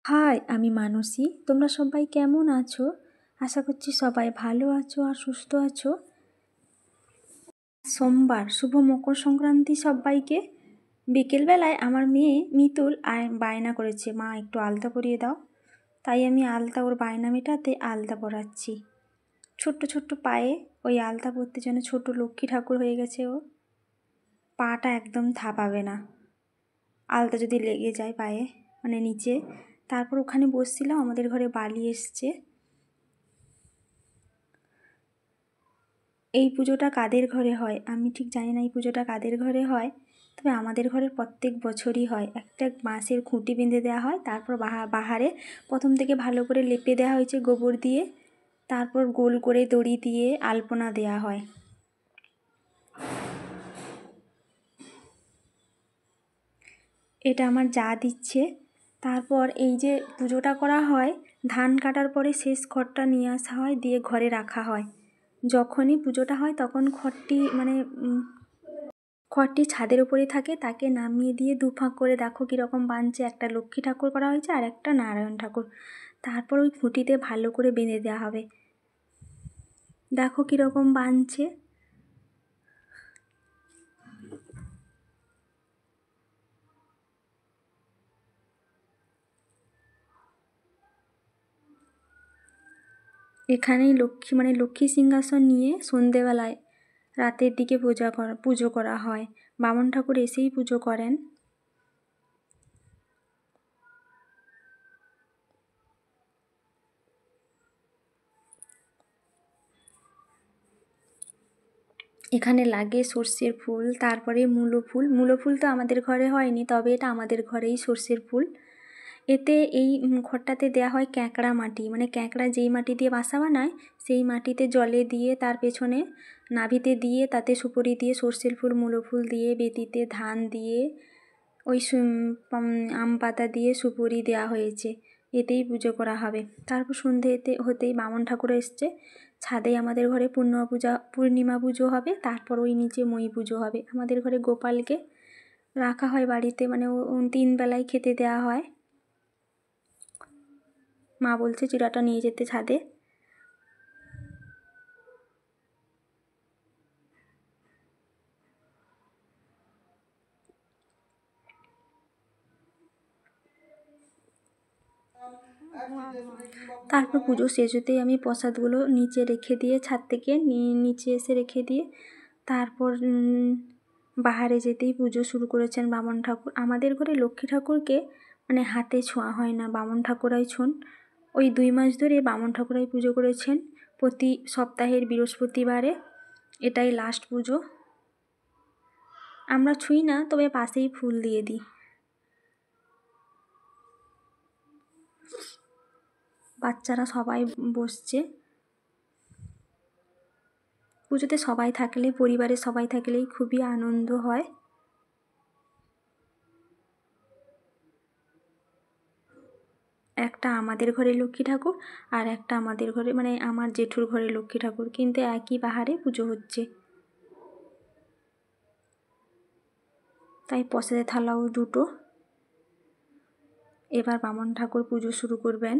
High, আমি মানসী। তোমরা সবাই কেমন আছো? আশা করছি সবাই ভালো আছো আর সুস্থ আছো। সোমবার, শুভ মকর সংক্রান্তি সবাইকে। বিকেলবেলায় আমার মেয়ে মিতুল বায়না করেছে, মা একটু আলতা পরিয়ে দাও। তাই আমি ওর বায়না মেটাতে আলতা পরাচ্ছি। ছোট্ট ছোট্ট পায়ে ওই আলতা পরতে যেন ছোট লক্ষ্মী ঠাকুর হয়ে গেছে ও। পাটা একদম থাপাবে না, আলতা যদি লেগে যায় পায়ে, মানে নিচে। তারপর ওখানে বসছিলাম, আমাদের ঘরে বালি এসছে। এই পুজোটা কাদের ঘরে হয় আমি ঠিক জানি না, এই পুজোটা কাদের ঘরে হয়, তবে আমাদের ঘরের প্রত্যেক বছরই হয়। একটা বাঁশের খুঁটি বেঁধে দেওয়া হয়, তারপর বাহারে প্রথম থেকে ভালো করে লেপে দেওয়া হয়েছে গোবর দিয়ে, তারপর গোল করে দড়ি দিয়ে আলপনা দেওয়া হয়। এটা আমার যা দিচ্ছে। তারপর এই যে পুজোটা করা হয়, ধান কাটার পরে শেষ খড়টা নিয়ে আসা হয়, দিয়ে ঘরে রাখা হয়। যখনই পুজোটা হয় তখন খড়টি ছাদের উপরে থাকে, তাকে নামিয়ে দিয়ে দুফাঁক করে দেখো কীরকম বাঁধছে। একটা লক্ষ্মী ঠাকুর করা হয়েছে আর একটা নারায়ণ ঠাকুর। তারপর ওই খুঁটিতে ভালো করে বেঁধে দেওয়া হবে। দেখো কীরকম বাঁধছে। এখানেই লক্ষ্মী সিংহাসন নিয়ে সন্ধেবেলায় রাতের দিকে পুজো করা হয়। বামন ঠাকুর এসেই পুজো করেন। এখানে লাগে সর্ষের ফুল, তারপরে মূলো ফুল তো আমাদের ঘরে হয়নি, তবে এটা আমাদের ঘরেই সর্ষের ফুল। এতে এই ঘরটাতে দেওয়া হয় ক্যাঁকড়া মাটি, মানে ক্যাঁকড়া যেই মাটি দিয়ে বাসা বানায় সেই মাটিতে জলে দিয়ে তার পেছনে নাভিতে দিয়ে তাতে সুপুরি দিয়ে সর্ষের ফুল মূলো ফুল দিয়ে বেদিতে ধান দিয়ে ওই আম পাতা দিয়ে সুপুরি দেওয়া হয়েছে। এতেই পুজো করা হবে। তারপর সন্ধেতে হতেই বামন ঠাকুর এসছে, ছাদে আমাদের ঘরে পূর্ণিমা পুজো হবে, তারপর ওই নিচে মই পুজো হবে। আমাদের ঘরে গোপালকে রাখা হয় বাড়িতে, মানে 3 বেলায় খেতে দেওয়া হয়। মা বলছে চিড়াটা নিয়ে যেতে ছাদে। তারপর পুজো শেষ হতেই আমি প্রসাদগুলো নিচে রেখে দিয়ে, ছাদ থেকে নিচে এসে রেখে দিয়ে তারপর বাহারে যেতেই পুজো শুরু করেছেন বামন ঠাকুর। আমাদের ঘরে লক্ষ্মী ঠাকুরকে মানে হাতে ছোঁয়া হয় না, বামন ঠাকুরাই ছোঁন। ওই 2 মাস ধরে বামন ঠাকুরাই পুজো করেছেন, প্রতি সপ্তাহের বৃহস্পতিবারে। এটাই লাস্ট পুজো। আমরা ছুঁই না, তবে পাশেই ফুল দিয়ে দিই। বাচ্চারা সবাই বসছে। পুজোতে সবাই থাকলে, পরিবারের সবাই থাকলেই খুবই আনন্দ হয়। একটা আমাদের ঘরে লক্ষ্মী ঠাকুর আর একটা আমাদের ঘরে, মানে আমার জেঠুর ঘরে লক্ষ্মী ঠাকুর, কিন্তু একই বাহারে পুজো হচ্ছে। তাই প্রসাদের থালাও দুটো। এবার বামন ঠাকুর পুজো শুরু করবেন।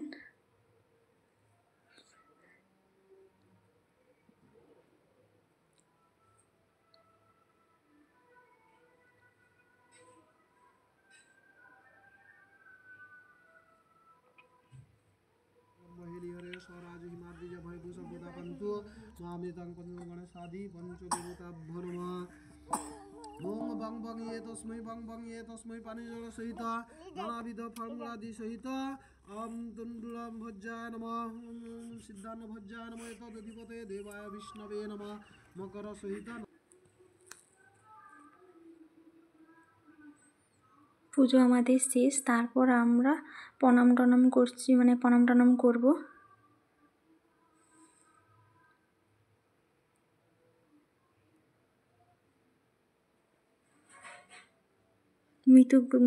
स्वराज हिमाद्रिज भयभूष बुधा पंतु मामृतं गणेशादि पंचदेवताभ्यो नमः। ओम बंग बंग ये तस्मै पानीजल सहित नानाविध फलमूलादि सहित ओम तुंडुलम भज्जाय नमः। ओम सिद्धान्न भज्जाय नमः। तदधिपते देवाय विष्णवे नमः। मकर सहित পুজো আমাদের শেষ। তারপর আমরা প্রণাম টনাম করছি, মানে প্রণাম টনাম করবো।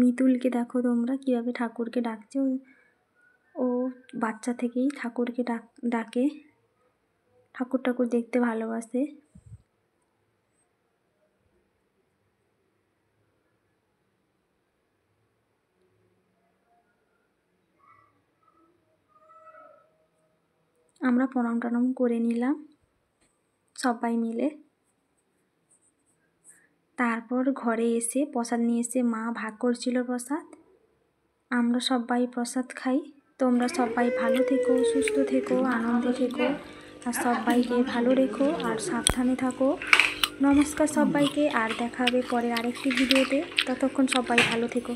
মিতুলকে দেখো তোমরা কীভাবে ঠাকুরকে ডাকছে। ও বাচ্চা থেকেই ঠাকুরকে ডাকে, ঠাকুর দেখতে ভালোবাসে। আমরা প্রণাম টনাম করে নিলাম সবাই মিলে। তারপর ঘরে এসে প্রসাদ নিয়ে এসে মা ভাগ করছিল প্রসাদ, আমরা সবাই প্রসাদ খাই। তোমরা সবাই ভালো থেকো, সুস্থ থেকো, আনন্দে থেকো, আর সবাইকে ভালো রেখো আর সাবধানে থাকো। নমস্কার সবাইকে, আর দেখা হবে পরে আরেকটি ভিডিওতে। ততক্ষণ সবাই ভালো থেকো।